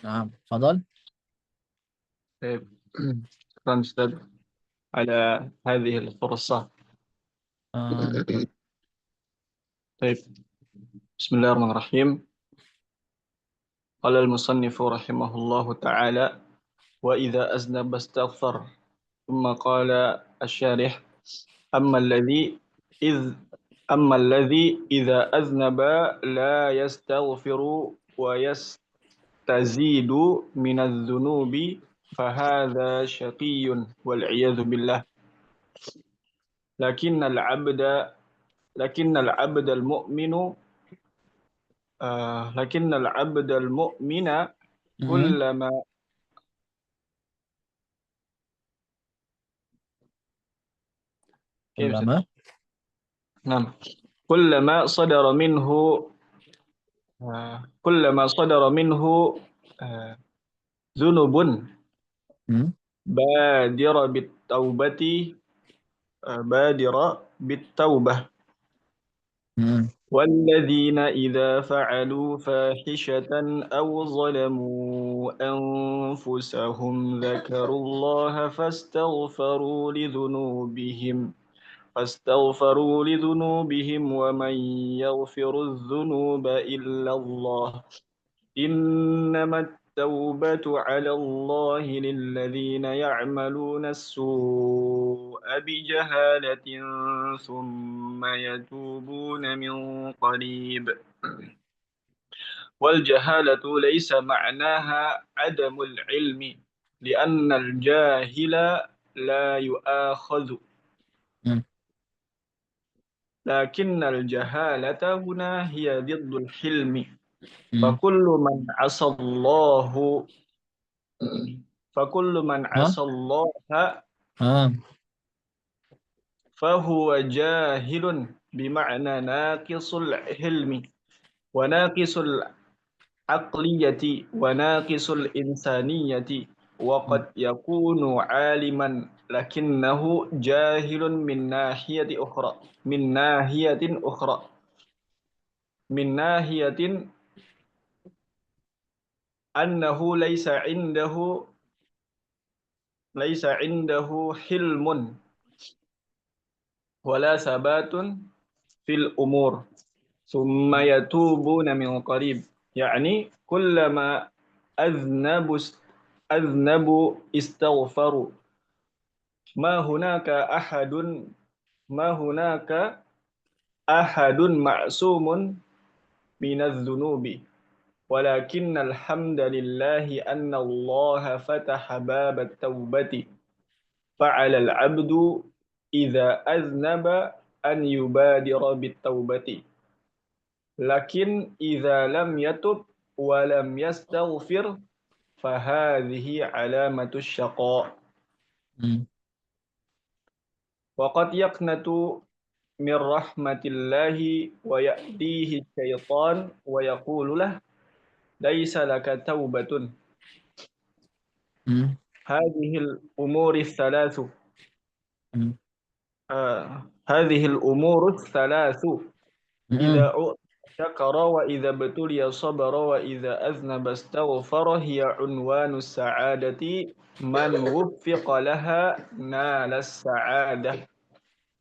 نعم تفضل. طيب. شكرا أستاذ على هذه الفرصة. آه. طيب، بسم الله الرحمن الرحيم. قال المصنف رحمه الله تعالى: وإذا أذنب استغفر. ثم قال الشارح: أما الذي إذ أما الذي إذا أذنب لا يستغفر ويستزيد من الذنوب فهذا شقي والعياذ بالله. لكن العبد لكن العبد المؤمن لكن العبد المؤمن مم. كلما كيف ست- كلما. نعم كلما صدر منه كلما صدر منه آه، ذنوب مم. بادر بالتوبة بادر بالتوبة. مم. والذين إذا فعلوا فاحشة أو ظلموا أنفسهم ذكروا الله فاستغفروا لذنوبهم ومن يغفر الذنوب إلا الله. إنما التوبة على الله للذين يعملون السوء بجهالة ثم يتوبون من قريب. والجهالة ليس معناها عدم العلم، لأن الجاهل لا يؤاخذ، مم. لكن الجهالة هنا هي ضد الحلم. مم. فكل من عصى الله فكل من ها. عصى الله ها. فهو جاهل، بمعنى ناقص الحلم وناقص العقلية وناقص الإنسانية. مم. وقد يكون عالما لكنه جاهل من ناحية أخرى أنه ليس عنده حلم ولا ثبات في الأمور، ثم يتوبون من قريب. يعني كلما أذنبوا أذنبوا استغفروا. ما هناك أحد ما هناك أحد معصوم من الذنوب، ولكن الحمد لله أن الله فتح باب التوبة. فعلى العبد إذا أذنب أن يبادر بالتوبة، لكن إذا لم يتب ولم يستغفر فهذه علامة الشقاء. مم. وقد يقنط من رحمة الله ويأتيه الشيطان ويقول له: ليس لك توبة. مم. مم. هذه الأمور الثلاث إذا مم. أعطي شكر وإذا ابتلي صبر وإذا أذنب استغفر هي عنوان السعادة. من وفق لها نال السعادة،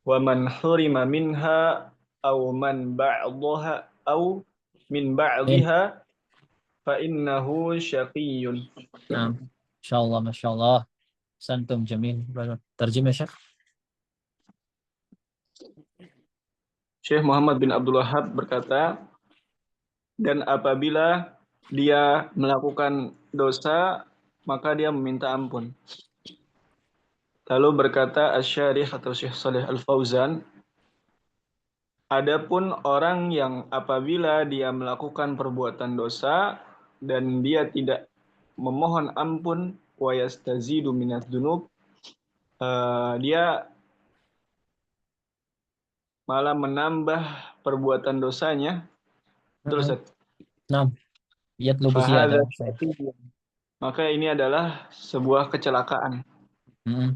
ومن حرم منها أو من إيه. بعضها فإنه شقي. نعم إن شاء الله ما شاء الله. سنتم جميل. ترجمة يا شيخ. Syekh Muhammad bin Abdul Wahab berkata, dan apabila dia melakukan dosa, maka dia meminta ampun. Lalu berkata Asy-Syarih atau Syekh Saleh Al-Fauzan, adapun orang yang apabila dia melakukan perbuatan dosa dan dia tidak memohon ampun wa yastazidu minadz dzunub, dia malah menambah perbuatan dosanya. Betul, مم. Ustaz? نعم يطلب Fahadza زيادة. syaqiyyun. Maka ini adalah sebuah kecelakaan. مم.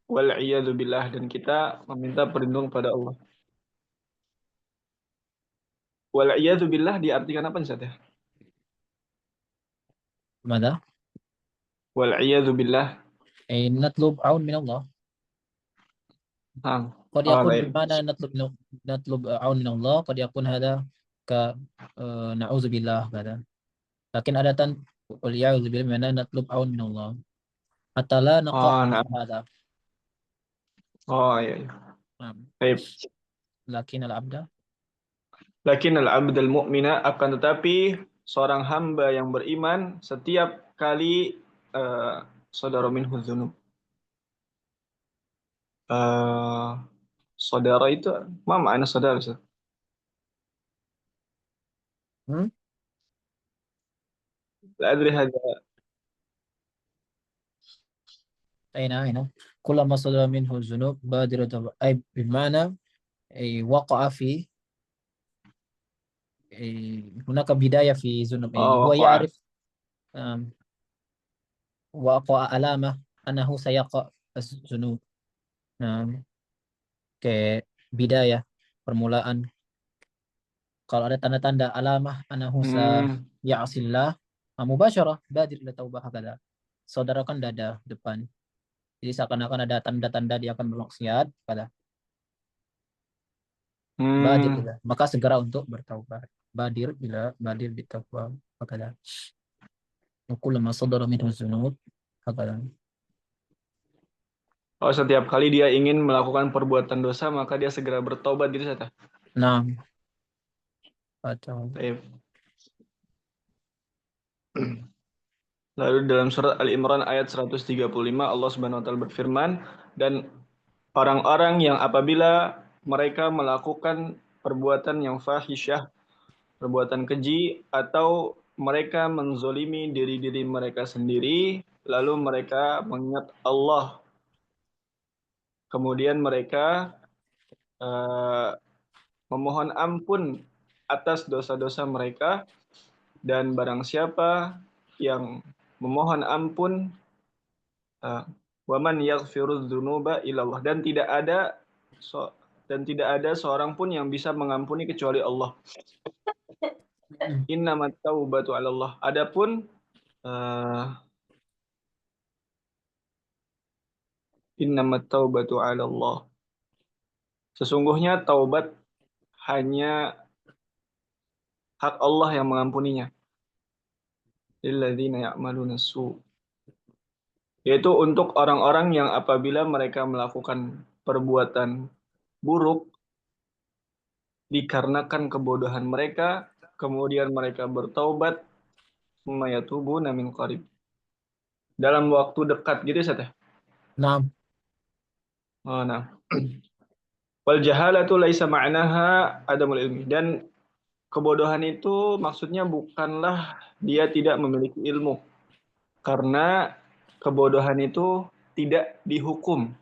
Wal billah, dan kita meminta perlindungan pada Allah. Wal billah diartikan apa nih, Ustaz ya? ماذا؟ والعياذ بالله. أي نطلب عون من الله. نعم. قد آه يكون baik. بمعنى نطلب عون من الله، قد يكون هذا ك نعوذ بالله كذا. لكن عادة والعياذ بالله بمعنى نطلب عون من الله حتى لا نقع آه في نعم. هذا. Oh iya, iya. نعم. Baik. لكن العبد Lakin al-abdal mu'mina, akan tetapi seorang hamba yang beriman setiap kali saudara minhu dzunub. Eh, saudara itu ma makna saudara Ustaz? hmm? La adri hadha. أين كلما صدر منه الذنوب بادرة، أي بمعنى أي وقع في هناك بداية في ذنوب، أي Oh, هو waqa'a. يعرف وقع علامة أنه سيقع الذنوب. نعم. Kayak bidayah, permulaan. Kalau ada tanda-tanda alamah anahu sa Hmm. ya'sillah, mubasyarah badir ila taubah hakada. Saudara kan dada depan. Jadi seakan-akan ada tanda-tanda dia akan bermaksiat, pada badir Hmm. ila. Maka segera untuk bertaubat. Badir bitaubat hakada. Wa kullama sadara minhu dzunub hakada. Oh, setiap kali dia ingin melakukan perbuatan dosa, maka dia segera bertobat gitu Ustaz. Nah, atau Baik. Lalu dalam surat Al-Imran ayat 135 Allah Subhanahu wa taala berfirman, dan orang-orang yang apabila mereka melakukan perbuatan yang fahisyah, perbuatan keji, atau mereka menzolimi diri-diri mereka sendiri, lalu mereka mengingat Allah, kemudian mereka eh, memohon ampun atas dosa-dosa mereka, dan barang siapa yang memohon ampun, waman yaghfirudz dzunuba illallah, so, dan tidak ada seorang pun yang bisa mengampuni kecuali Allah. Innamat taubatu 'alallah. Adapun innamat taubatu 'alallah. Sesungguhnya taubat hanya hak Allah yang mengampuninya. Lilladzina ya'maluna su. Yaitu untuk orang-orang yang apabila mereka melakukan perbuatan buruk dikarenakan kebodohan mereka, kemudian mereka bertaubat, mayatubuna min qarib. Dalam waktu dekat gitu Ustaz ya. nah, Oh, nah. Wal jahalatu laisa ma'naha adamul ilmi. Dan kebodohan itu maksudnya bukanlah dia tidak memiliki ilmu. Karena kebodohan itu tidak dihukum.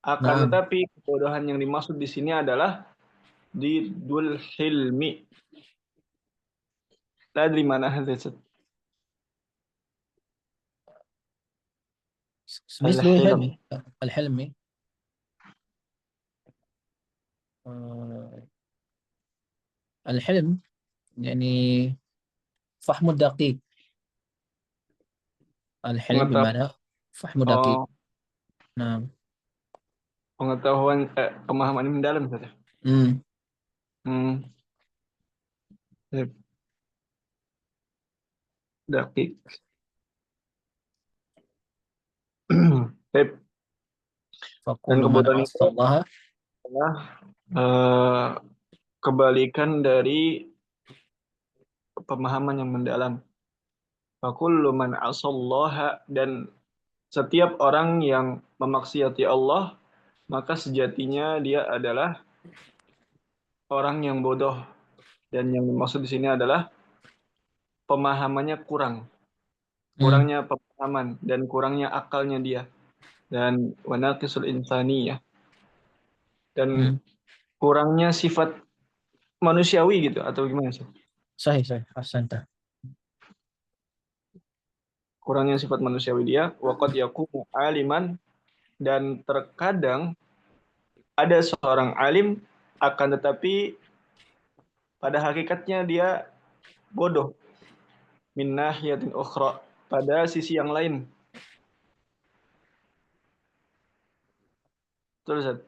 Akan nah, tetapi kebodohan yang dimaksud di sini adalah didul hilmi. La adri mana hadza. مثل Al-hilm. الحلمي آه، الحلم يعني فحم الدقيق. الحلم Pengetahuan, بمعنى فحم دقيق. oh, نعم. pengetahuan pemahaman yang mendalam Ustaz ya. Hmm. Hmm. Dakik. Dan فكل من kebodohan عصى itu الله adalah eh, kebalikan dari pemahaman yang mendalam. Fakullu man asallaha, dan setiap orang yang memaksiati Allah, maka sejatinya dia adalah orang yang bodoh. Dan yang dimaksud di sini adalah pemahamannya kurang. hmm. Kurangnya pemahaman dan kurangnya akalnya dia. Dan wanaqisul insaniyah. Dan Hmm. kurangnya sifat manusiawi gitu atau gimana sih? صحيح صحيح أحسنت. Kurangnya sifat manusiawi dia, waqad yakunu aliman, dan terkadang ada seorang alim akan tetapi pada hakikatnya dia bodoh min nahiyatin ukhra, pada sisi yang lain. Terus Ustaz.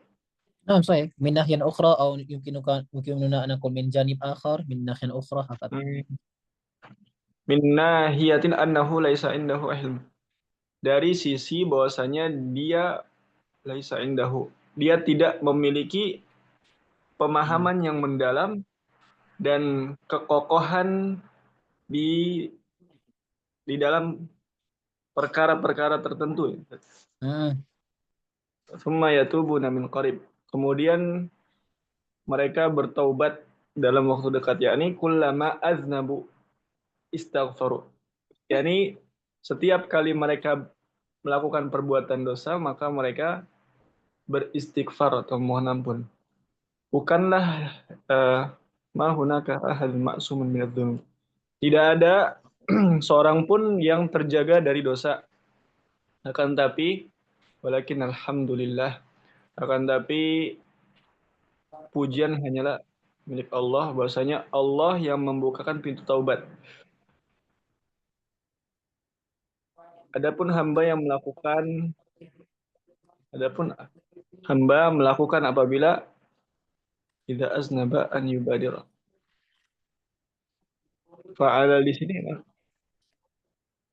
نعم صحيح من ناحية أخرى أو يمكننا أن نقول من جانب آخر من ناحية أخرى هكذا. Min nahiyatin annahu laisa indahu ilm. Dari sisi bahwasanya dia laisa indahu. Dia tidak memiliki pemahaman yang mendalam dan kekokohan di dalam perkara-perkara tertentu. Summa yatubuna min qarib. Kemudian mereka bertaubat dalam waktu dekat, yakni kullama aznabu istaghfaru. Yakni setiap kali mereka melakukan perbuatan dosa, maka mereka beristighfar atau mohon ampun. Bukanlah ma hunaka ahad ma'sumun minadz dzunub. Tidak ada seorang pun yang terjaga dari dosa. Akan tapi walakin alhamdulillah, akan tapi pujian hanyalah milik Allah, bahwasanya Allah yang membukakan pintu taubat. Adapun hamba yang melakukan adapun hamba melakukan apabila idza aznaba an yubadira. Fa'ala di sini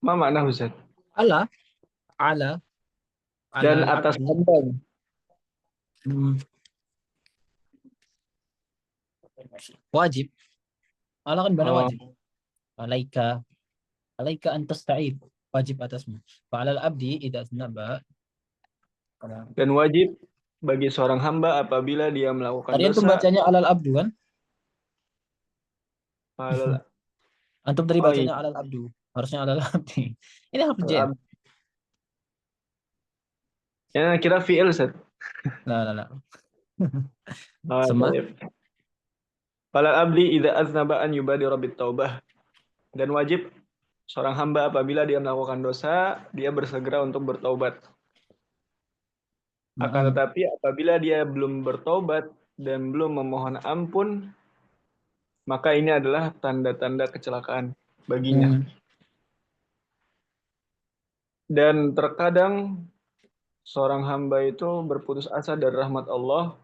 ma makna Ustaz? على على على Dan atas العبد. hamba. واجب على kan benar Oh, wajib. Alaika an tasta'id wajib atasmu. Fa'alal abdi idza aznaba. dan wajib bagi seorang hamba apabila dia melakukan Tadi antum dosa. bacanya alal abdu kan? Alal, Antum tadi oh iya, bacanya alal abdu. Harusnya alal abdi. Ini harus jem. ya kira fi'il Ustaz. Lah lah lah. Sama. Baik. Falal abdi idza aznaba an yubadira bit taubah. Dan wajib seorang hamba apabila dia melakukan dosa, dia bersegera untuk bertaubat. Akan tetapi apabila dia belum bertobat dan belum memohon ampun, maka ini adalah tanda-tanda kecelakaan baginya. Dan terkadang seorang hamba itu berputus asa dari rahmat Allah,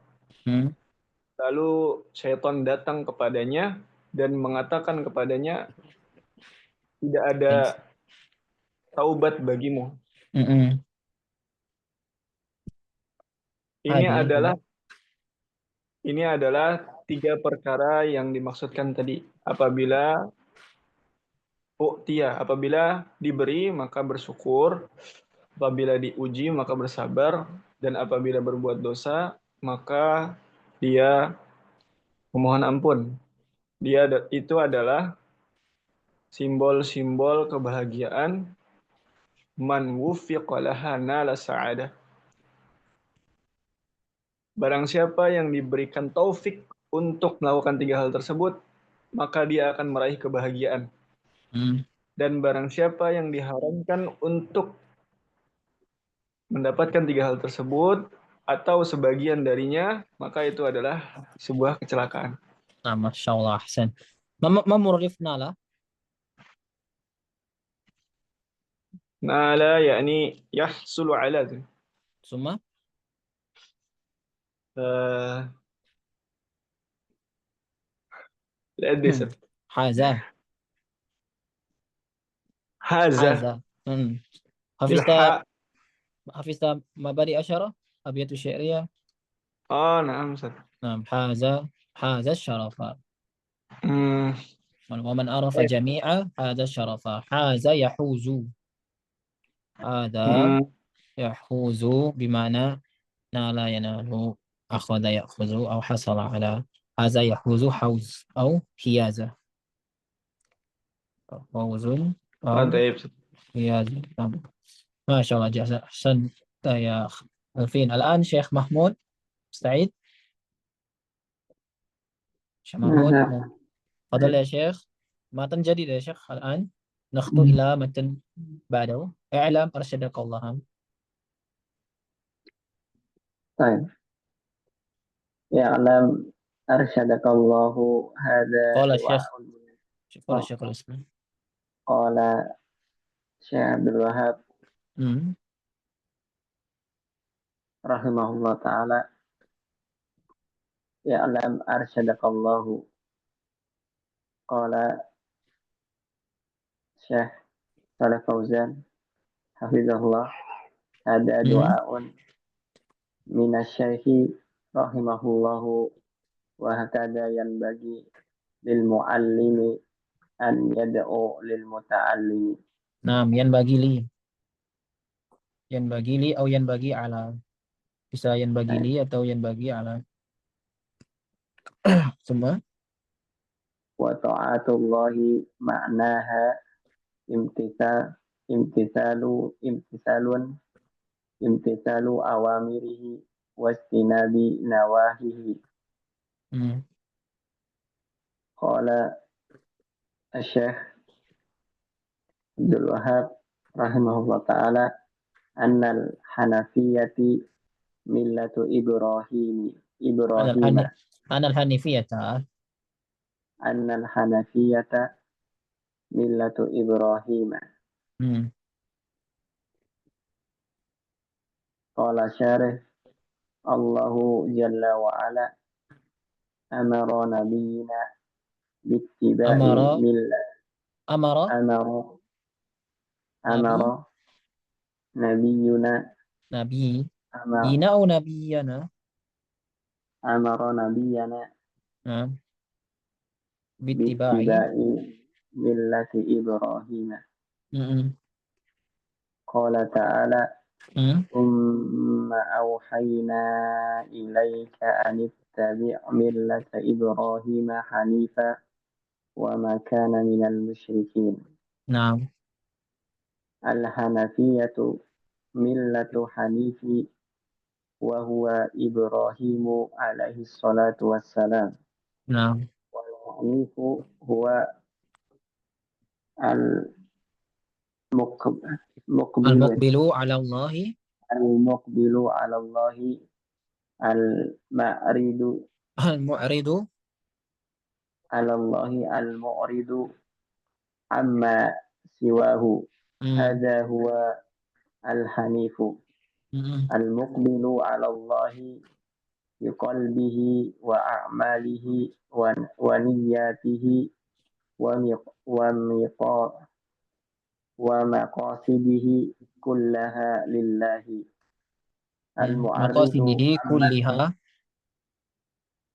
lalu syaitan datang kepadanya dan mengatakan kepadanya, tidak ada taubat bagimu. Ini adalah 3 perkara yang dimaksudkan tadi. Apabila diberi maka bersyukur, apabila diuji maka bersabar, dan apabila berbuat dosa maka dia memohon ampun. Itu adalah simbol-simbol kebahagiaan. Man wuffiqa laha nala sa'adah. Barang siapa yang diberikan taufik untuk melakukan 3 hal tersebut, maka dia akan meraih kebahagiaan. Dan barang siapa yang diharamkan untuk mendapatkan 3 hal tersebut atau sebagian darinya, maka itu adalah sebuah kecelakaan. Nah, Masya Allah, ahsan. Ma murrif nala? Nala yakni yahsulu ala. Summa? لا أدري. Haza. هذا Haza. Hafizta بالحاء. mabadi asyara? Abiyatu syairiyah? نعم أستاذ. Nah, haza syarafa. ومن عرف طيب. جميع هذا الشرف هذا يحوز هذا يحوز بمعنى نال ينال أخذ يأخذ أو حصل على هذا يحوز حوز أو حيازة فوز أو طيب. حيازة. ما شاء الله جزاك أحسنت يا ألفين. الآن شيخ محمود سعيد. شيخ محمود تفضل يا شيخ. متن جديد يا شيخ. الآن نخطو إلى متن بعده. اعلم أرشدك الله. طيب. يعلم أرشدك الله هذا قال دعاء. الشيخ الإسلام. قال Syekh Abdul Wahab Hmm. rahimahullah ta'ala, ya'lam arsyadakallahu. Qala Syekh Saleh Fauzan hafizahullah, ada Hmm. du'aun minasyaihi rahimahullahu wa hakada yanbaghi lil muallimi an yad'u lil muta'allimi. Nah, yan bagi li atau yan bagi ala. Bisa yan bagi li atau yan bagi ala. Semua. Wa ta'atullahi ma'naha imtithalu awamirihi wastinabi nawahihi. Hmm. Qala Syekh Abdul Wahab rahimahullah ta'ala, annal hanafiyati millatu Ibrahim. Anal hanifiyata. Annal hanafiyata millatu Ibrahim. Hmm. Qala syarih, Allahu jalla wa ala amara nabiyina bittiba'i Amara millah. amara nabi Amara nabiyuna nabi amara ina au nabiyana. amara nabiyana Nah, bittiba'i. bittiba'i millati Ibrahim. Hmm. Qala ta'ala, Hmm. thumma awhayna ilayka an ittabi' millata Ibrahim hanifa wa ma kana minal musyrikin. Nah. Al-hanafiyatu millatu hanifi wa huwa Ibrahimu alaihi salatu wassalam. Nah. Wal hanifu huwa al-muqbilu Al-muqbilu ala Allahi. al-muqbilu ala Allahi al-ma'ridu Al-mu'ridu. ala Allahi al-mu'ridu amma siwahu. Hmm. Hadha huwa al-hanifu Hmm. al-muqbilu ala Allahi biqalbihi wa a'malihi wa niyyatihi wa maqasidihi kullaha lillahi. Al-mu'arridu Maqasidihi kulliha.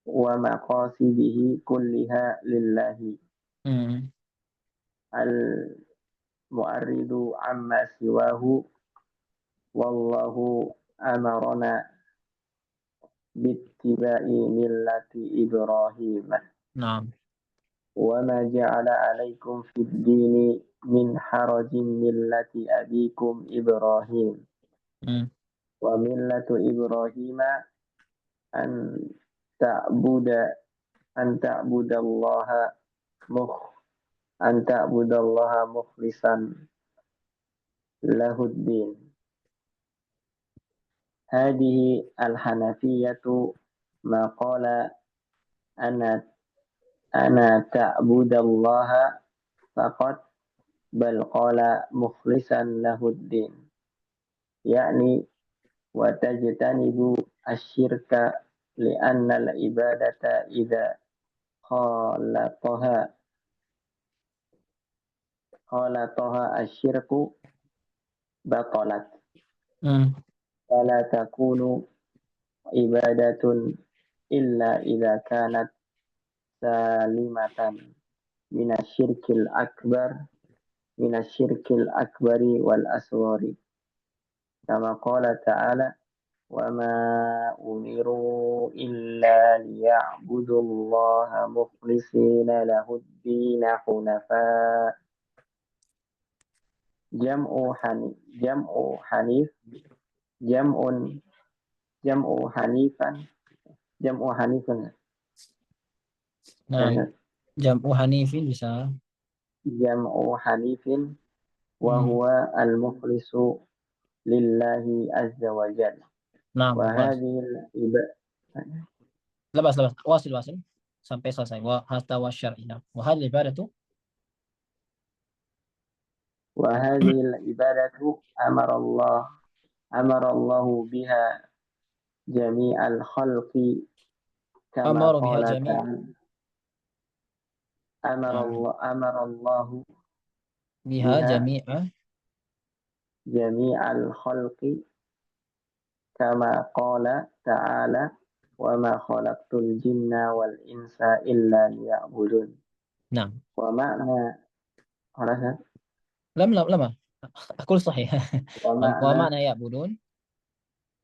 wa maqasidihi kulliha lillahi. Hmm. Al-mu'arridu amma siwahu wallahu amarana bittiba'i millati Ibrahim. Nah. Wa ma ja'ala alaikum fid dini min harajin millati abikum Ibrahim. Hmm. Wa millatu Ibrahim an ta'buda an ta'budallaha mukhlisan lahuddin. Hadihi al-hanafiyatu ma qala ana ta'budallaha faqat bal qala mukhlisan lahuddin. Yakni wa tajtanibu asyirka li'anna al-ibadata idza khalataha asyirku batalat. Hmm. Fala takunu ibadatun illa idza kanat salimatan minasyirkil akbari wal asghari. Kama qala ta'ala, wa ma umiru illa liya'budullaha mukhlisina lahuddin hunafa. Jam'u hanif jam'u hanifan Nah, jam'u hanifin bisa. jam'u hanifin wa Hmm. huwa al-mukhlisu lillahi azza wa jalla. Nah, Wa bas. hadhihi Lepas. Wasil. Sampai selesai. Wa hatta wa syar'iyah. Wa hadhihi ibadatu. وهذه العبادة أمر الله بها جميع الخلق كما Amar biha قال jami'. تعالى Nah, أمر الله biha بها jami'a. جميع الخلق كما قال تعالى وما خلقت الجن والإنس إلا ليعبدون. Nah, ومعنى lama. Aku sahih. Wa ومعنى ma'na ya'budun.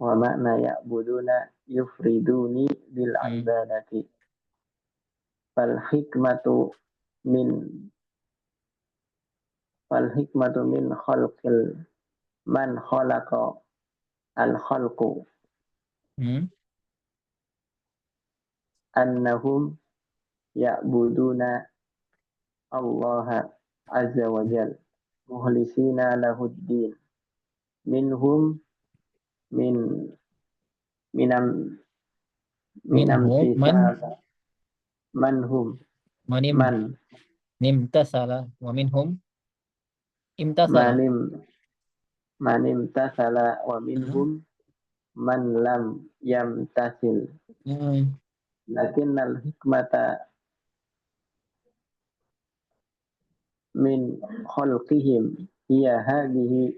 ومعنى يعبدون يفردوني Hmm. بالعبادة. فالحكمة من من خلق من خلق الخلق Hmm. أنهم يعبدون الله عز وجل مخلصين له الدين منهم من من من Minhum امتثال من هم manim من nimtasala wa minhum من imtasala. من امتثل Hmm. ومنهم من لم يمتثل. Hmm. لكن الحكمة من خلقهم هي هذه.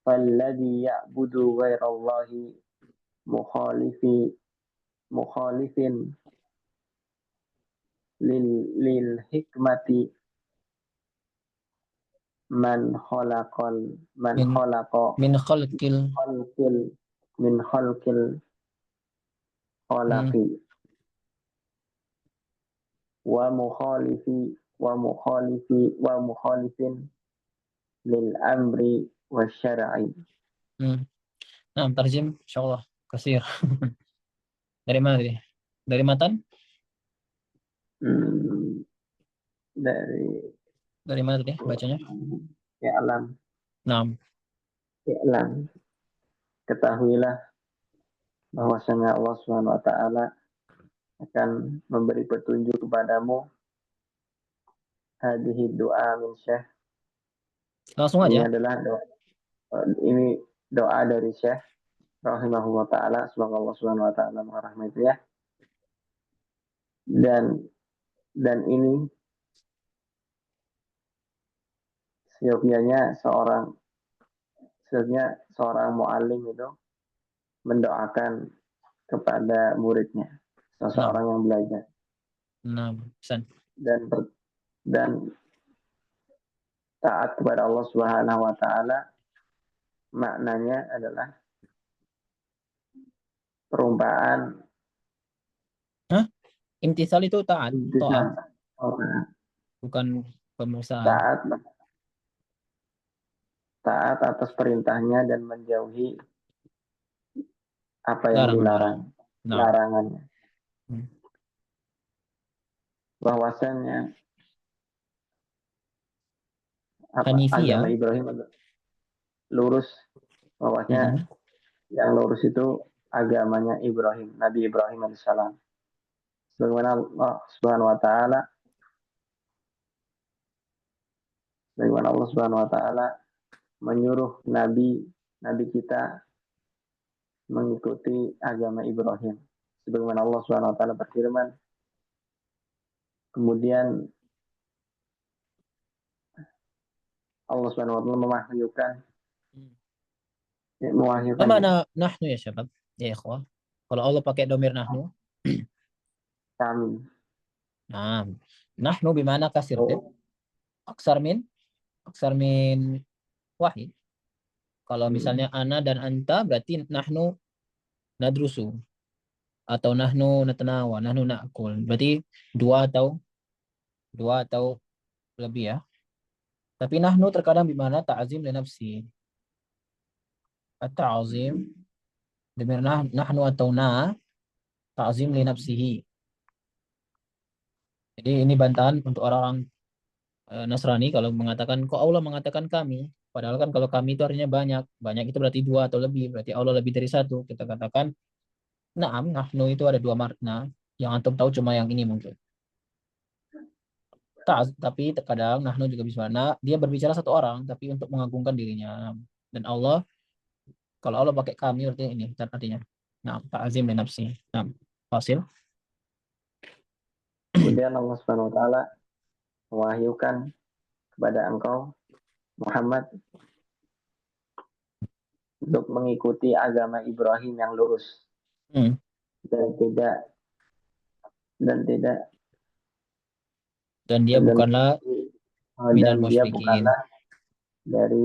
فالذي يعبد غير الله مخالف مخالف للحكمة من Min خلق min khalqil. خلق من خلق الخلق Hmm. ومخالف ومخالف ومخالف للأمر والشرع. Hmm. Nah, tarjim insyaallah kasir. Dari mana tadi? Dari matan? Dari Dari mana tadi bacanya? I'lam, Nah, I'lam, ketahuilah bahwasanya Allah Subhanahu wa taala akan memberi petunjuk kepadamu. Hadhihi doa min Syekh. langsung Ini aja. adalah doa dari Syekh rahimahullah taala, semoga Allah Subhanahu wa taala merahmatinya. Dan ini seyogianya seorang muallim itu mendoakan kepada muridnya, Nah, seseorang yang belajar, nah, pesan. dan dan taat kepada Allah Subhanahu wa taala maknanya adalah perumpamaan Hah? Imtisal itu taat, to'ah, intisal, bukan pemeriksaan. taat taat atas perintahnya dan menjauhi apa yang Larang. dilarang, Nah, larangannya. hmm. Bahwasannya Hanifiyah. agama Ibrahim lurus, bahwasanya Hmm. yang lurus itu agamanya Ibrahim, Nabi Ibrahim alaihissalam. Sebagaimana Allah Subhanahu wa taala menyuruh nabi kita mengikuti agama Ibrahim. Sebagaimana Allah Subhanahu wa taala berfirman, kemudian Allah Subhanahu wa taala mewahyukan Mana nahnu ya syabab? Ya ikhwah. Kalau Allah pakai domir nahnu, kami. nah, nahnu bimana kasir tib? Oh, Aksar min wahid. Kalau hmm, misalnya ana dan anta berarti nahnu nadrusu atau nahnu natanawa, nahnu na'kul. Berarti dua atau lebih ya. Tapi nahnu terkadang bimana ta'zim li nafsi. At-ta'zim demir nahnu atau ta'zim li nafsihi. Jadi ini bantahan untuk orang-orang Nasrani kalau mengatakan kok Allah mengatakan kami. Padahal kan kalau kami itu artinya banyak. Banyak itu berarti dua atau lebih. Berarti Allah lebih dari satu. Kita katakan nahnu itu ada dua makna. Yang antum tahu cuma yang ini mungkin. Tapi terkadang nahnu juga bisa. Nah, dia berbicara satu orang tapi untuk mengagungkan dirinya. Dan Allah, kalau Allah pakai kami artinya ini artinya. Nah, ta'zim li nafsi. Nah, fasil. Kemudian Allah Subhanahu wa taala mewahyukan kepada engkau Muhammad untuk mengikuti agama Ibrahim yang lurus Hmm. dan tidak dan tidak Dan dia bukanlah minal dan dia musyrikin. bukanlah dari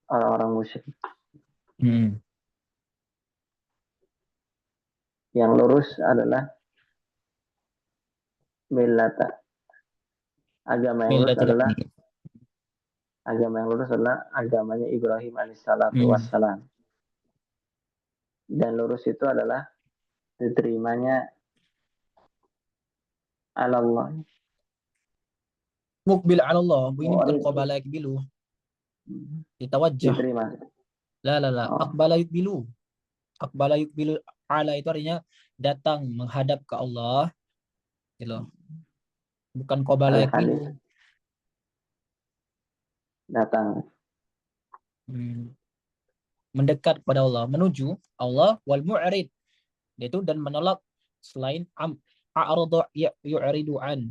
orang-orang musyrik. Hmm. Yang lurus adalah millata. Agama yang lurus Millatil adalah hanif. agamanya Ibrahim alaihissalatu Hmm. wassalam. Dan lurus itu adalah diterimanya Allah. Mukbil ala Allah. Ini bukan Oh, qabala yakbilu. Ditawajjah. diterima. La. Oh, Aqbala yukbilu. Aqbala yukbilu ala itu artinya datang menghadap ke Allah. Gitu. Bukan qabala al-hanif yakbilu. datang. Hmm. Mendekat kepada Allah, menuju Allah wal mu'rid, yaitu dan menolak selain a'rada yu'ridu an,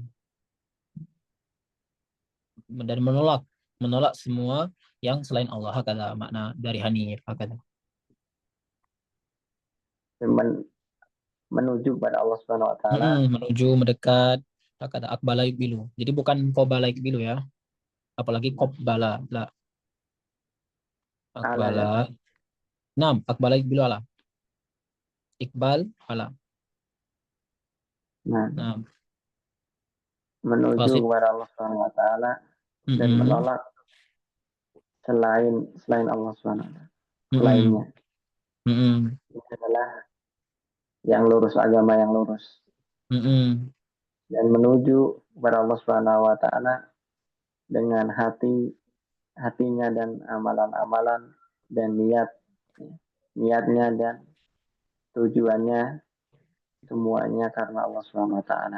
dan menolak semua yang selain Allah. Hakala makna dari hanif, hakala. Menuju kepada Allah Subhanahu wa taala. Menuju, mendekat, hakala aqbala yuqbilu. Jadi bukan qabala yuqbilu ya. Apalagi qabbala, la. Ala Aqbala. Aqbala yuqbilu ala. Iqbal ala. Nah, Nah, menuju fasid. kepada Allah Subhanahu wa taala dan menolak selain Allah Subhanahu wa taala. Selainnya. Ini adalah yang lurus, agama yang lurus. Dan menuju kepada Allah Subhanahu wa taala dengan hatinya dan amalan-amalan dan niatnya dan tujuannya semuanya karena Allah Subhanahu wa taala.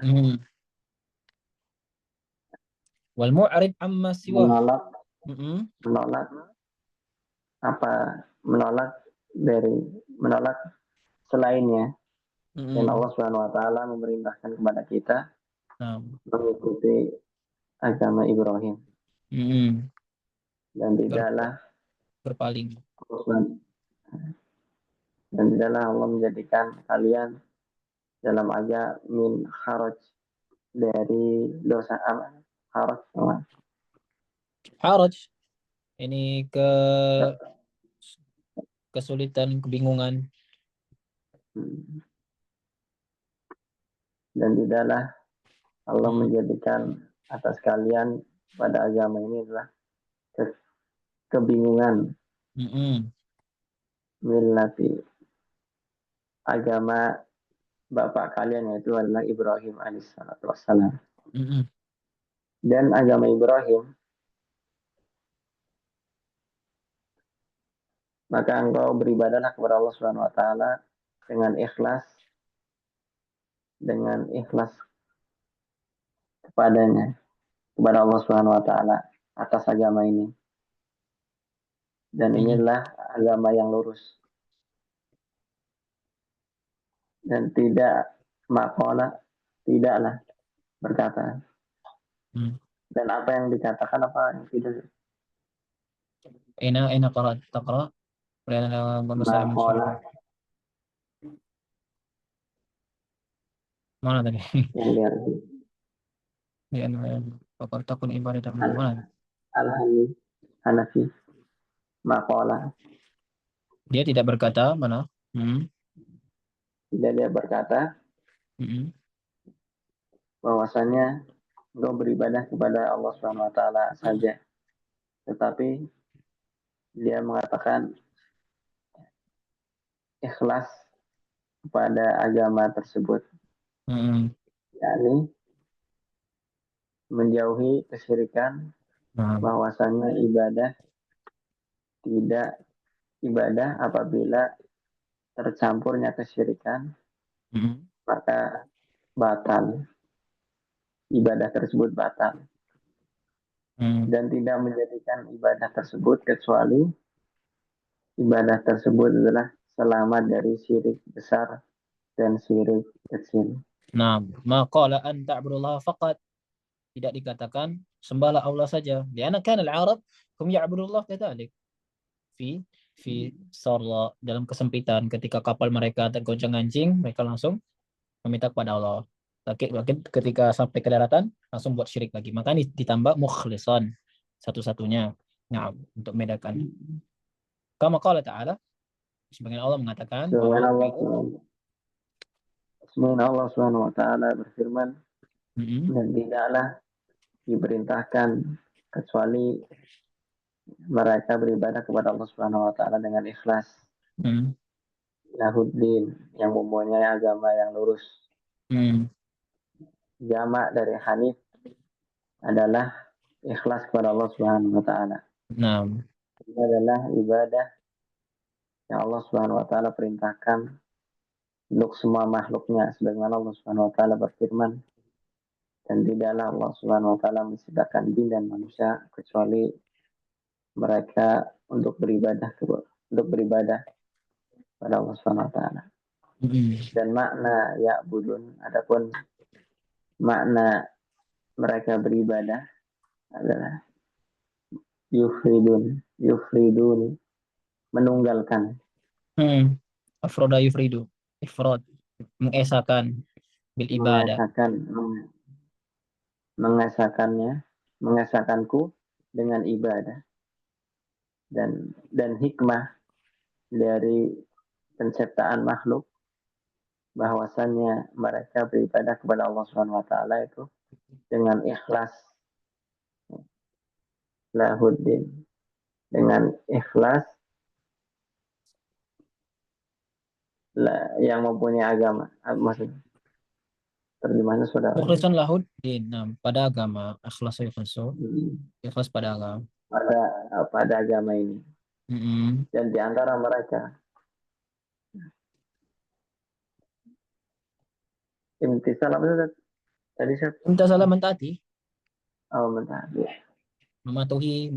Wal mu'rid amma siwa. Menolak selainnya. Dan Allah Subhanahu wa taala memerintahkan kepada kita mengikuti agama Ibrahim. Dan tidaklah berpaling. Dan tidaklah Allah menjadikan kalian dalam min haraj, dari dosa aman. Haraj ini kesulitan, kebingungan. Dan tidaklah Allah menjadikan atas kalian pada agama ini adalah kebingungan. Millati, agama bapak kalian, yaitu adalah Ibrahim alaihissalatu wassalam. Dan agama Ibrahim, maka engkau beribadahlah kepada Allah Subhanahu wa taala dengan ikhlas kepadanya, kepada Allah Subhanahu wa taala atas agama ini. Dan inilah agama yang lurus. Dan tidaklah berkata. Dan apa yang dikatakan, apa yang tidak. Ina taqra. Mana tadi? Yang lihat. Ya, pokok takun ibadah mana? Hanafi. Maqala. Dia tidak berkata, mana? Tidak, dia berkata bahwasanya engkau beribadah kepada Allah Subhanahu wa taala saja. Tetapi dia mengatakan ikhlas kepada agama tersebut. yakni menjauhi kesyirikan, bahwasanya ibadah tidak ibadah apabila tercampurnya kesyirikan, maka batal. Ibadah tersebut batal. dan tidak menjadikan ibadah tersebut kecuali ibadah tersebut adalah selamat dari syirik besar dan syirik kecil. Nah, maqala an ta'budullah faqat, tidak dikatakan sembahlah Allah saja. Lianna kana al-Arab hum ya'budullah kadzalik. Fi sarra, dalam kesempitan ketika kapal mereka tergoncang-gancing, mereka langsung meminta kepada Allah. Tapi ketika sampai ke daratan langsung buat syirik lagi. Maka ditambah mukhlisan satu-satunya. Nah, untuk membedakan. Kama qala ta'ala, sebagian Allah mengatakan bahwa Semoga Allah Subhanahu wa taala berfirman, mm-mm, dan tidaklah diperintahkan kecuali mereka beribadah kepada Allah Subhanahu wa taala dengan ikhlas. mm, Lahuddin, yang mempunyai agama yang lurus. mm. Jamak dari hanif adalah ikhlas kepada Allah Subhanahu wa taala. Nah, Ini adalah ibadah yang Allah Subhanahu wa taala perintahkan untuk semua makhluknya, sebagaimana Allah Subhanahu wa taala berfirman, dan tidaklah Allah Subhanahu wa taala menciptakan jin dan manusia kecuali mereka untuk beribadah pada Allah Subhanahu wa taala. mm-mm. Dan makna ya'budun, adapun makna mereka beribadah adalah yufridun, menunggalkan, Afroda yufridu, ifrad, mengesahkan bil ibadah. mengesahkanku dengan ibadah, dan hikmah dari penciptaan makhluk bahwasannya mereka beribadah kepada Allah Subhanahu wa taala itu dengan ikhlas, lahuddin, dengan ikhlas yang mempunyai agama. Maksudnya terjemahnya saudara. Mukhlisan lahud din, pada agama, ikhlas ikhlas pada agama. Pada agama ini. Mm-mm. Dan di antara mereka imtisal apa tadi saya Minta salah mentaati, mentahdi. mematuhi,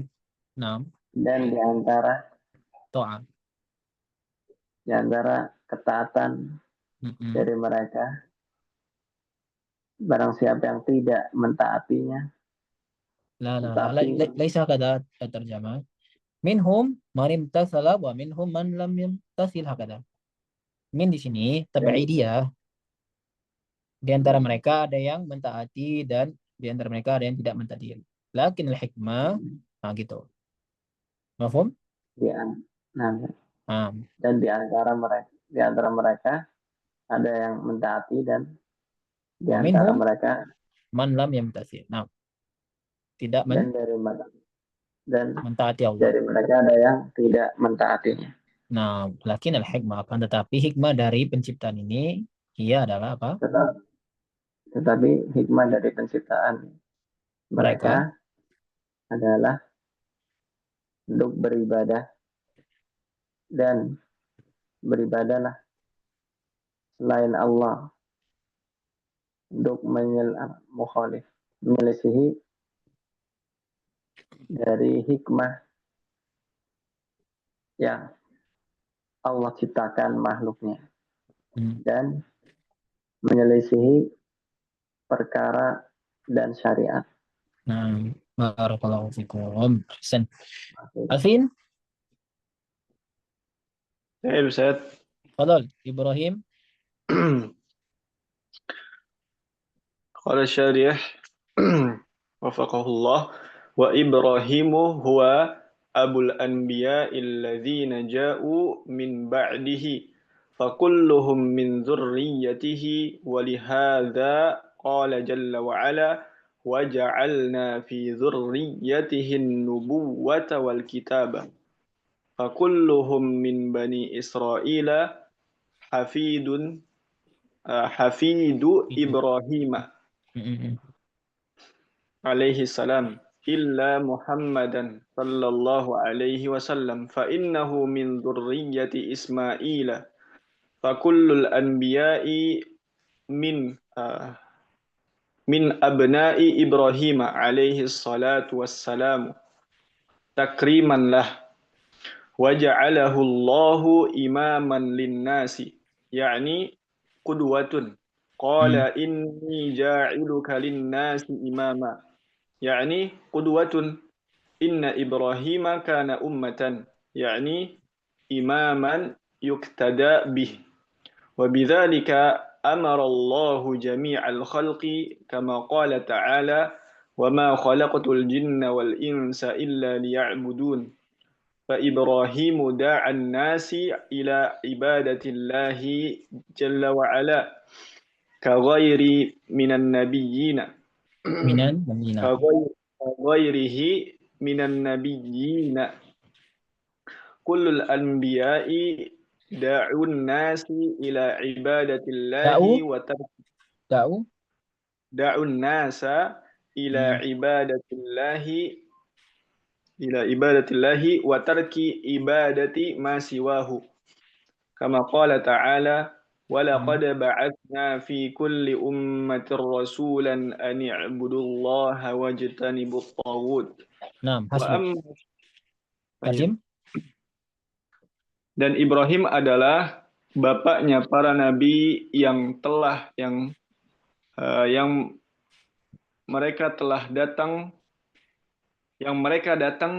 Dan di ta'at. antara ketaatan Mm-mm. dari mereka, barang siapa yang tidak mentaatinya, La tapi laisa kada terjemah. Minhum man imtathala wa minhum man lam yamtathil hakada. Min di sini tabi'idiyah. Di antara mereka ada yang mentaati dan di antara mereka ada yang tidak mentaati. Lakin al-hikmah, gitu. Mafhum? di, nah, Ah, dan di antara mereka ada yang mentaati, dan di wa antara minhum mereka man lam yamtathil. Nah, tidak dan mentaati Allah. dari mereka ada yang tidak mentaatinya. Nah, lakin al-hikmah, akan tetapi hikmah dari penciptaan ini ia adalah apa? Tetapi hikmah dari penciptaan Mereka mereka adalah untuk beribadah, dan beribadahlah selain Allah, untuk menyelisihi dari hikmah yang Allah ciptakan makhluknya, dan menyelisihi perkara dan syariat. Nah, barakallahu fikum. Ahsan. Alvin, Ustaz. fadal, Ibrahim. Qala syarih wafaqahullah, wa Ibrahimu huwa abul anbiya alladzina ja'u min ba'dihi fakulluhum min dzurriyyatihi wa lihadza qala jalla wa ala waja'alna fi dzurriyyatihi an-nubuwwata wal kitaba fakulluhum min bani Israila hafidun hafidu Ibrahim alaihi salam illa Muhammadan sallallahu alaihi wasallam fa innahu min dzurriyyati Ismail fa kullul anbiya'i min min abna'i Ibrahim alaihi salatu wassalamu takriman lah wa ja'alahu Allahu imaman linnasi yakni qudwatun qala inni ja'iluka linnasi imama yakni qudwatun inna Ibrahim kana ummatan yakni imaman yuktada bih wa bidzalika amara Allahu jami'al khalqi kama qala ta'ala wa ma khalaqtul jinna wal insa illa liya'budun fa Ibrahimu da'an nasi ila ibadatillahi jalla wa ala ka ghairi minan nabiyyina Minan Nabiyina. ka ghairihi minan nabiyyina kullul anbiya'i da'un nasi ila ibadatillahi Da'u, wa da'u. da'un nasa ila ibadatillahi wa tarki ibadati ma siwahu kama qala ta'ala wa laqad ba'athna fi kulli ummatin rasulan an i'budullaha wajtanibut taghut Naam, wa hasbuk. amma Terjem. dan Ibrahim adalah bapaknya para nabi yang telah yang mereka datang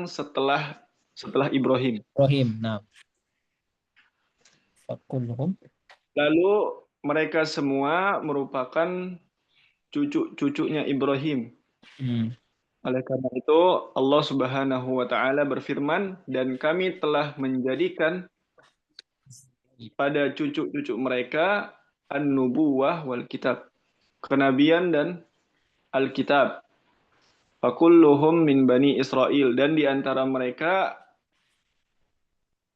setelah Ibrahim. Ibrahim. Naam. Fakulhum. Lalu mereka semua merupakan cucu-cucunya Ibrahim. Oleh karena itu Allah Subhanahu wa taala berfirman, dan kami telah menjadikan pada cucu-cucu mereka an-nubuwah wal kitab, kenabian dan Alkitab. Fakulluhum min bani Israel, dan di antara mereka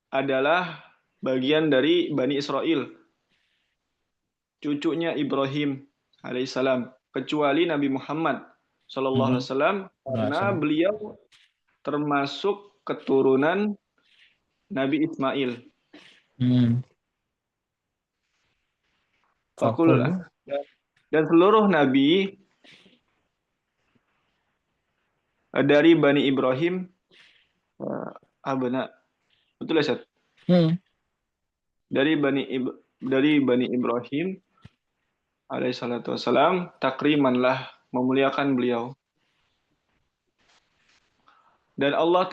adalah bagian dari Bani Israel, cucunya Ibrahim alaihissalam, kecuali Nabi Muhammad sallallahu alaihi wasallam karena beliau termasuk keturunan Nabi Ismail. Dan seluruh nabi dari Bani Ibrahim betul ya, Ustaz? Dari Bani Ibrahim alaihissalatu wassalam takrimanlah, memuliakan beliau. Dan Allah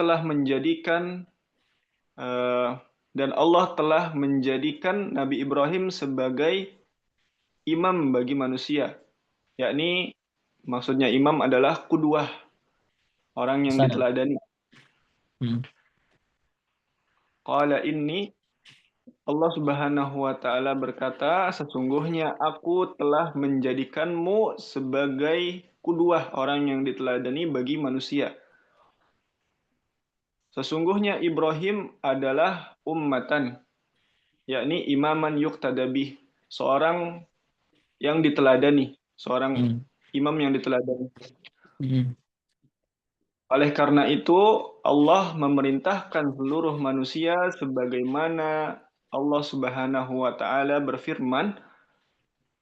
telah menjadikan Nabi Ibrahim sebagai imam bagi manusia. Yakni maksudnya imam adalah qudwah, orang yang diteladani. Qala inni, Allah Subhanahu wa taala berkata, sesungguhnya aku telah menjadikanmu sebagai qudwah, orang yang diteladani bagi manusia. Sesungguhnya Ibrahim adalah ummatan, yakni imaman yuqtadabih, seorang yang diteladani, seorang imam yang diteladani. Oleh karena itu Allah memerintahkan seluruh manusia sebagaimana Allah Subhanahu wa taala berfirman,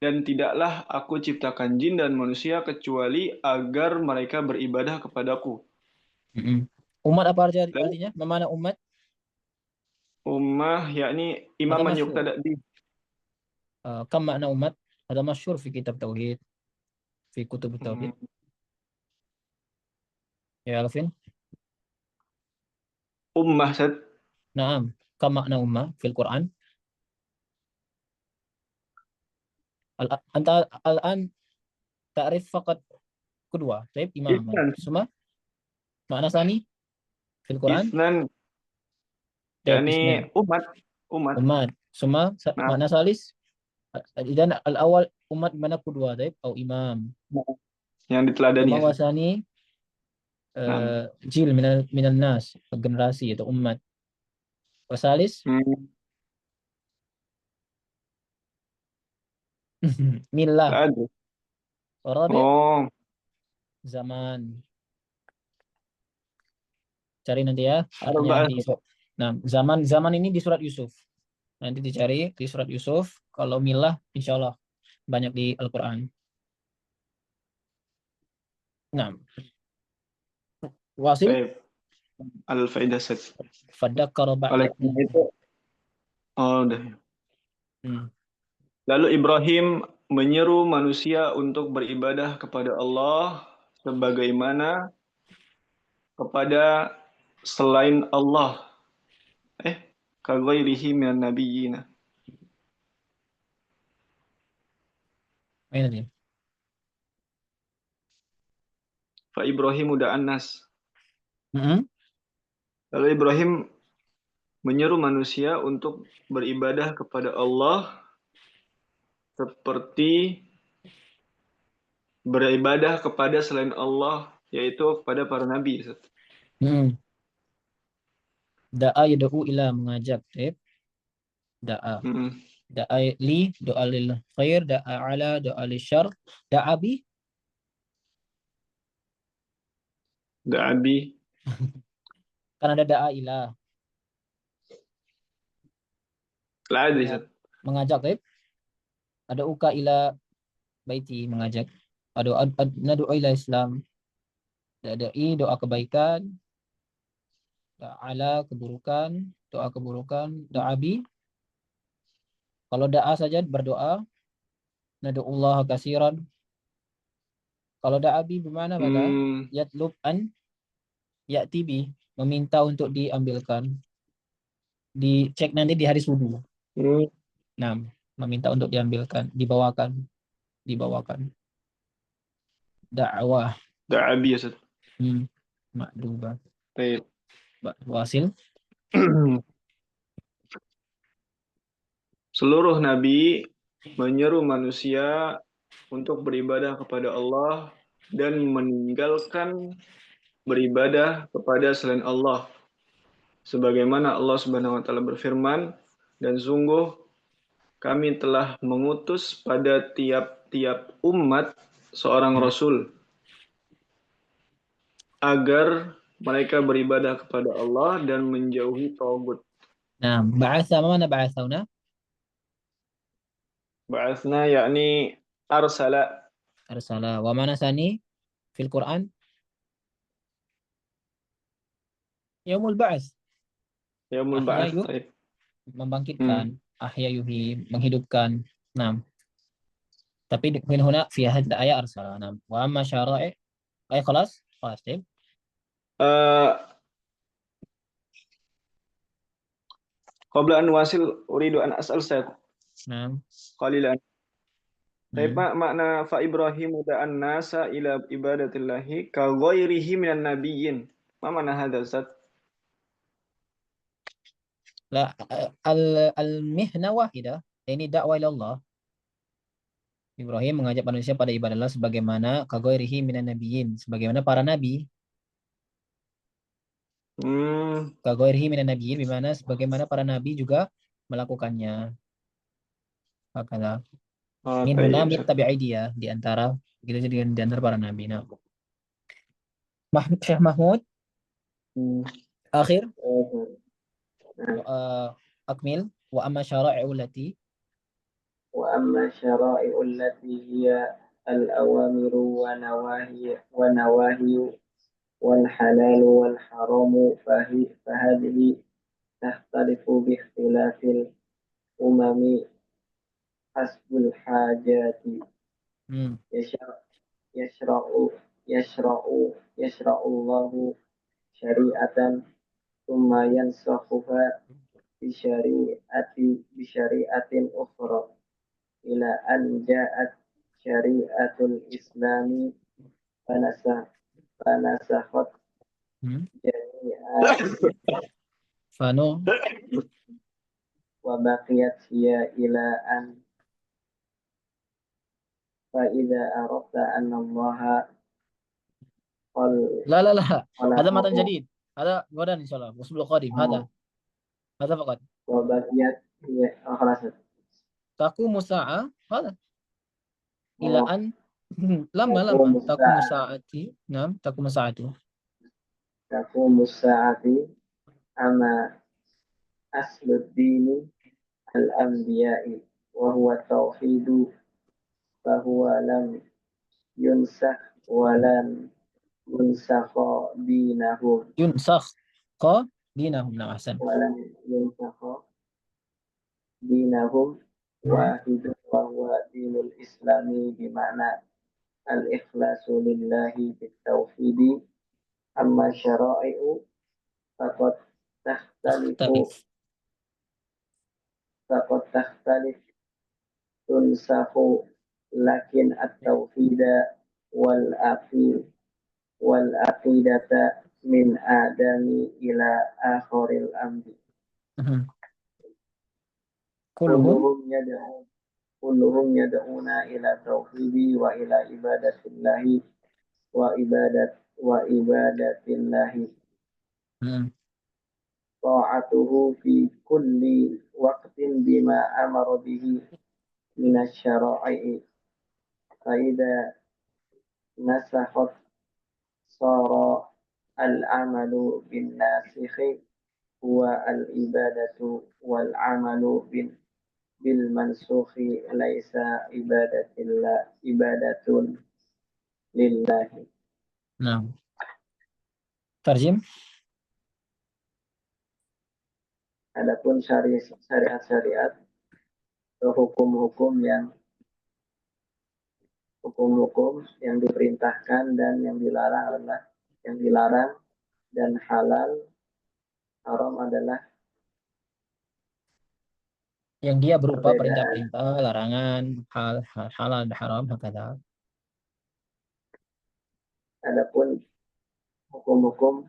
dan tidaklah aku ciptakan jin dan manusia kecuali agar mereka beribadah kepadaku. Umat apa artinya? Mana umat? Ummah yakni imaman yuqtada bih. Kam makna umat? Ada masyhur fi kitab tauhid, fi kutub tauhid. Ya Alvin. Ummah, Ustaz. Naam, kam makna ummah fil Quran? Anta al-an ta'rif faqat kedua, baik imam. Semua makna sani fil Quran? Isnan, yakni umat. Semua makna salis. Dan al-awal umat mana kedua, baik atau imam. Yang diteladani. Semua wasani jil minal nas, generasi atau umat. Wasalis millah. Rabi zaman. Cari nanti ya. Nah, zaman ini di surat Yusuf. Nanti dicari di surat Yusuf. Kalau millah insya Allah banyak di Al-Quran. Nah, wasil Baik. Al-Faidah Set. fadzakara Oleh ba'da. karena itu, udah. Hmm. Lalu Ibrahim menyeru manusia untuk beribadah kepada Allah sebagaimana kepada selain Allah. Kaghairihi minan nabiyyina. Ini dia. Fa Ibrahim udah Anas. Mm-mm. Lalu Ibrahim menyeru manusia untuk beribadah kepada Allah seperti beribadah kepada selain Allah, yaitu kepada para nabi. Mm-mm. Da'a yad'u ila mengajak, da'a. Mm-mm. Da'a li, doa lil khair, da'a ala, doa lil syar, da'a bi, Da'abi. kan ada da'a ila. La adri, Ustaz. Mengajak, ada uka ila baiti, mengajak. Ada nadu ila Islam. Ada doa kebaikan, doa ala keburukan, doa keburukan, doa bi. Kalau da'a saja berdoa, nad'ullah kasiran. Kalau da'a bi bagaimana maka? Hmm. Yatlub an ya'ti bi, meminta untuk diambilkan. Dicek nanti di hari subuh. Hmm. Nah, meminta untuk diambilkan, dibawakan. Dakwah. Da'abi, Ustaz. Makdubah. Baik. Wasil. Seluruh nabi menyeru manusia untuk beribadah kepada Allah dan meninggalkan beribadah kepada selain Allah. Sebagaimana Allah Subhanahu wa taala berfirman, dan sungguh kami telah mengutus pada tiap-tiap umat seorang rasul agar mereka beribadah kepada Allah dan menjauhi tagut. Nah, ba'atha, mana ba'athuna? Ba'athna yakni arsala. Arsala. Wa mana sani fil Quran? Yaumul ba'ats. Yaumul Ahya ba'ats. Taib. membangkitkan, ahya yuhi menghidupkan. Nah, tapi min huna fi hadhihi ayat arsala. Nah, wa amma syara'i ay khalas, khalas. Qabla an wasil uridu an as'al Ustaz Nah, qalilan. Tapi hmm. makna fa Ibrahim da'an nasa ila ibadatillahi ka ghairihi minan nabiyyin. Ma mana hadza Ustaz? La al mihna wahidah. Ini dakwah ila Allah. Ibrahim mengajak manusia pada ibadah Allah sebagaimana kaghairihi minan nabiyyin, sebagaimana para nabi. Kaghairihi minan nabiyyin bimana sebagaimana para nabi juga melakukannya. Makanya min huna Tayyib min Ustaz. tabi'i dia di antara gitu jadi di antara para nabi. Nah, Syekh Mahmud akhir akmil wa amma syara'i'u allati وأما الشرائع التي هي الأوامر ونواهي والحلال والحرام فهذه تختلف باختلاف الأمم حسب الحاجات. يشرع يشرع يشرع يشرع الله شريعة ثم ينسخها بشريعة أخرى إلى أن جاءت شريعة الإسلام فنسخت جميع fano وبقيت هي إلى أن فإذا أردت أن الله قال لا لا لا هذا متن خلقه جديد هذا غدا إن شاء الله الأسبوع القادم هذا فقط وبقيت هي خلاص تقوم الساعة هذا إلى تقوم أن lama تقوم الساعة الساعة نعم تقوم الساعة تقوم الساعة أما أصل الدين الأنبياء وهو التوحيد فهو لم ينسخ ولم yunsakha dinahum yunsakha dinahum. Nah, ahsan. walam yunsakha dinahum wahidun wa huwa dinul islami bima'na al-ikhlasu lillahi bitauhidi amma syara'i'u faqad Takhtalif. takhtalifu faqad takhtalif tunsahu lakin at-tauhida wal aqid wal aqidata min adami ila akhiril amri Mhm. Kulluhum kulluhum yad'una ila tauhidi wa ila ibadatillahi wa ibadatillahi Mhm. ta'atuhu fi kulli waqtin bima amara bihi minasyara'i fa idza nasakhat sara al-amalu bin nasikhi huwa al-ibadatu wal amalu bil mansukhi laisa ibadatun lillahi. Nah, tarjim. Adapun syariat-syariat atau hukum-hukum yang diperintahkan dan yang dilarang adalah yang dilarang dan haram adalah Yang dia berupa perbedaan. perintah-perintah, larangan, halal dan haram, hakadha. Adapun hukum-hukum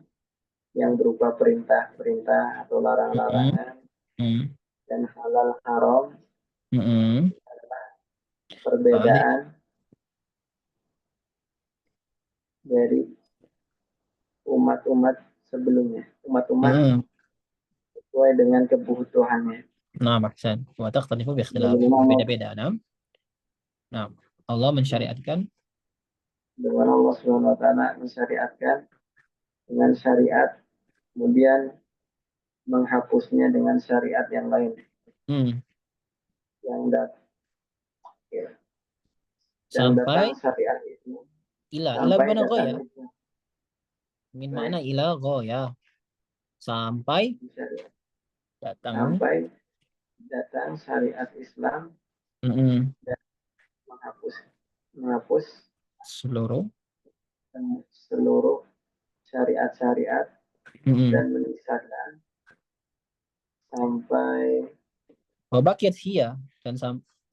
yang berupa perintah-perintah atau Mhm. larang-larangan Mhm. dan halal haram Mhm. Baik. perbedaan dari umat-umat sebelumnya. Umat-umat Mhm. sesuai dengan kebutuhannya. Nah, ahsan. Wa takhtalifu bi ikhtilaf. Bagaimana Allah, Berbeda-beda. Nah. Nah, Allah mensyariatkan. bagaimana Allah Subhanahu wa taala mensyariatkan dengan syariat kemudian menghapusnya dengan syariat yang lain Hmm. yang datang dan datang Sampai syariat itu ila sampai bimana datang ghaya. itu Min mana ila ghaya. Sampai syariat datang. sampai datang syariat Islam Mhm. dan menghapus Seluruh. seluruh syariat-syariat Mhm. dan menyisakan sampai Wa baqiyat hiya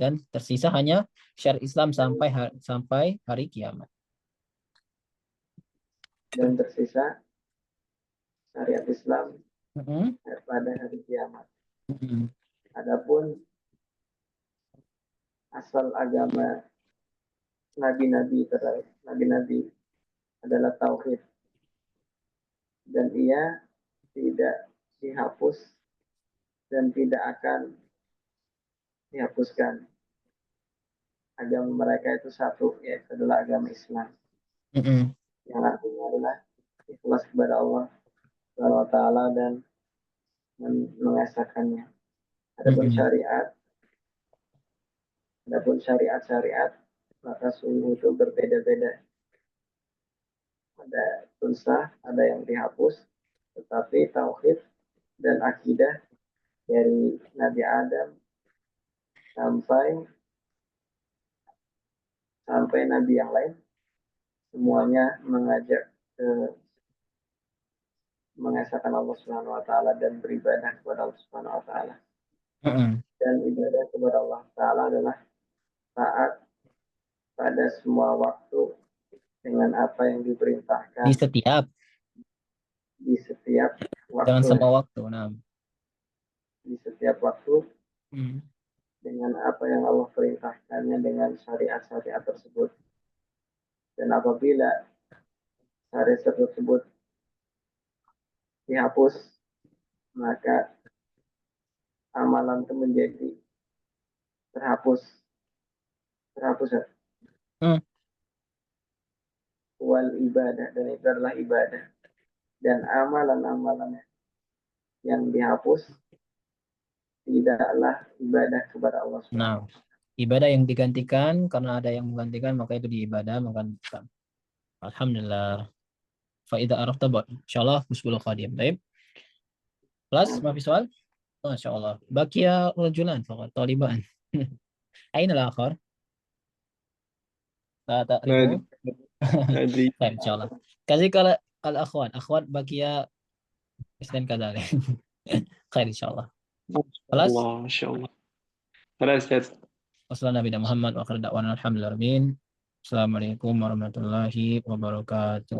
dan tersisa hanya syariat Islam sampai hari kiamat. dan tersisa syariat Islam Mhm. pada hari kiamat. Mhm. Adapun asal agama nabi-nabi adalah tauhid dan ia tidak dihapus dan tidak akan dihapuskan. Agama mereka itu satu, yaitu adalah agama Islam. Mhm. Yang artinya adalah ikhlas kepada Allah Subhanahu wa taala dan mengesahkannya. Adapun Mhm. syariat-syariat maka sungguh itu berbeda-beda. Ada tunsah, ada yang dihapus, tetapi tauhid dan akidah dari Nabi Adam sampai Nabi yang lain semuanya mengajak ke mengesahkan Allah Subhanahu wa taala dan beribadah kepada Allah Subhanahu wa taala. Mhm. Dan ibadah kepada Allah taala adalah taat pada semua waktu dengan apa yang Di diperintahkan setiap, di setiap jangan waktu semua waktu. Nah. di setiap waktu Mhm. dengan apa yang Allah perintahkannya dengan syariat-syariat tersebut. Dan apabila syariat tersebut dihapus, maka amalan itu menjadi terhapus. Terhapus ya. Hmm. Wal ibadah, dan itu adalah ibadah. Dan amalan-amalan yang dihapus tidaklah ibadah kepada Allah Nah, SWT. ibadah yang digantikan karena ada yang menggantikan maka itu diibadah maka bukan. Alhamdulillah. فإذا عرفت إن شاء الله الأسبوع القادم. طيب خلاص ما في سؤال؟ ما شاء الله بقي رجلان فقط طالبان. أين الآخر؟ لا تعرفه؟ لا أدري. طيب إن شاء الله. كذلك الأخوات بقي اثنين كذلك. خير إن شاء الله. خلاص الله ما شاء الله. خلاص يا وصلى على نبينا محمد وآخر دعوانا الحمد لله رب العالمين. السلام عليكم warahmatullahi wabarakatuh.